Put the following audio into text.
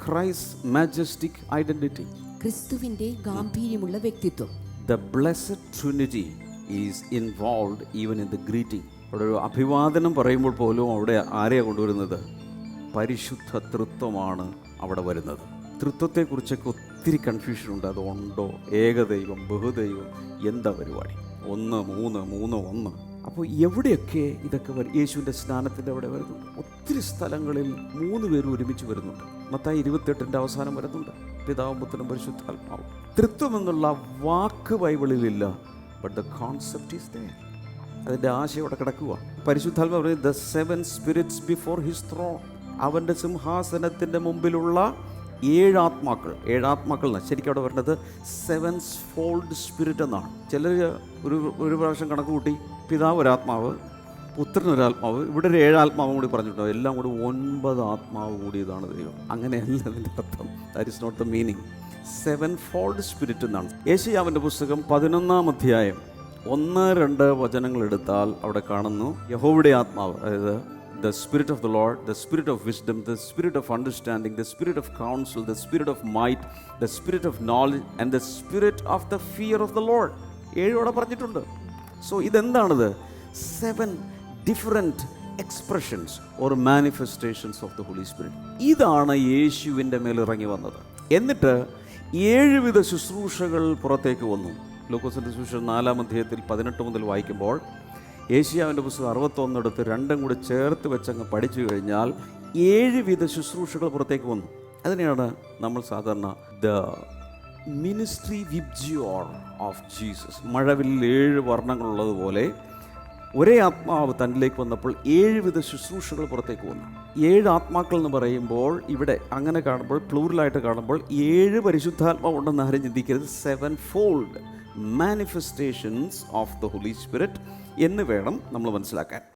Christ's majestic identity. ക്രിസ്തുവിന്റെ ഗാംഭീര്യമുള്ള വ്യക്തിത്വം. The blessed Trinity is involved even in the greeting. അവിടെ ഒരു അഭിവാദനം പറയുമ്പോൾ പോലും അവിടെ ആരെയാണ് കൊണ്ടുവരുന്നത്? പരിശുദ്ധ തൃത്വമാണ് അവിടെ വരുന്നത്. തൃത്വത്തെക്കുറിച്ചൊക്കെ ഒത്തിരി കൺഫ്യൂഷനുണ്ട്. അത് ഉണ്ടോ, ഏകദൈവം, ബഹുദൈവം, എന്താ പരിപാടി? 1 3 3 1. അപ്പോൾ എവിടെയൊക്കെ ഇതൊക്കെ യേശുവിൻ്റെ സ്നാനത്തിൻ്റെ അവിടെ വരുന്നുണ്ട്. ഒത്തിരി സ്ഥലങ്ങളിൽ 3 പേരും ഒരുമിച്ച് വരുന്നുണ്ട്. മത്തായി 28 അവസാനം വരുന്നുണ്ട്. പിതാവും പുത്രനും പരിശുദ്ധാത്മാവും. തൃത്വം എന്നുള്ള വാക്ക് ബൈബിളിലില്ല, but the concept is there. അതിൻ്റെ ആശയം അവിടെ കിടക്കുക. പരിശുദ്ധാത്മാവ് പറയുന്നത് the 7 spirits before his throne. അവൻ്റെ സിംഹാസനത്തിൻ്റെ മുമ്പിലുള്ള 7 ആത്മാക്കൾ. 7 ആത്മാക്കൾ എന്നാണ് ശരിക്കും അവിടെ വരുന്നത്. 7-fold സ്പിരിറ്റ് എന്നാണ്. ചിലർ ഒരു പ്രാവശ്യം കണക്ക് കൂട്ടി പിതാവ് ഒരാത്മാവ്, പുത്രൻ ഒരാത്മാവ്, ഇവിടെ ഒരു 7 ആത്മാവും കൂടി പറഞ്ഞിട്ടുണ്ടോ. എല്ലാം കൂടി 9 ആത്മാവ് കൂടിയതാണ് ദൈവം. അങ്ങനെയല്ല അതിൻ്റെ അർത്ഥം. That is not the meaning. 7-fold spirit എന്നാണ്. യെശയ്യാവിൻ്റെ പുസ്തകം 11-ാം അധ്യായം 1-2 വചനങ്ങൾ എടുത്താൽ അവിടെ കാണുന്നു യഹോവയുടെ ആത്മാവ്, അതായത് the spirit of the Lord, the spirit of wisdom, the spirit of understanding, the spirit of counsel, the spirit of might, the spirit of knowledge and the spirit of the fear of the Lord. 7 അവിടെ പറഞ്ഞിട്ടുണ്ട്. So ഇതെന്താണിത്? 7 different expressions or manifestations of the Holy Spirit. ഇതാണ് യേശുവിൻ്റെ മേൽ ഇറങ്ങി വന്നത്. എന്നിട്ട് 7 വിധ ശുശ്രൂഷകൾ പുറത്തേക്ക് വന്നു. ലൂക്കോസിൻ്റെ സുവിശേഷം 4-ാം അധ്യായത്തിൽ 18 മുതൽ വായിക്കുമ്പോൾ യേശയ്യാവിൻ്റെ പുസ്തകം 61 എടുത്ത് 2 കൂടി ചേർത്ത് വെച്ചങ്ങ് പഠിച്ചു കഴിഞ്ഞാൽ 7 വിധ ശുശ്രൂഷകൾ പുറത്തേക്ക് വന്നു. അതിനെയാണ് നമ്മൾ സാധാരണ the ministry VIBGYOR of Jesus. മഴവില്ലിൽ 7 വർണ്ണങ്ങളുള്ളതുപോലെ ഒരേ ആത്മാവ് തന്നിലേക്ക് വന്നപ്പോൾ 7 വിധ ശുശ്രൂഷകൾ പുറത്തേക്ക് വന്നു. 7 ആത്മാക്കൾ എന്ന് പറയുമ്പോൾ ഇവിടെ അങ്ങനെ കാണുമ്പോൾ, പ്ലൂറലായിട്ട് കാണുമ്പോൾ 7 പരിശുദ്ധാത്മാവ് ഉണ്ടെന്ന് ആരും ചിന്തിക്കരുത്. 7-fold manifestations of the Holy Spirit എന്ന് വേണം നമ്മൾ മനസ്സിലാക്കാൻ.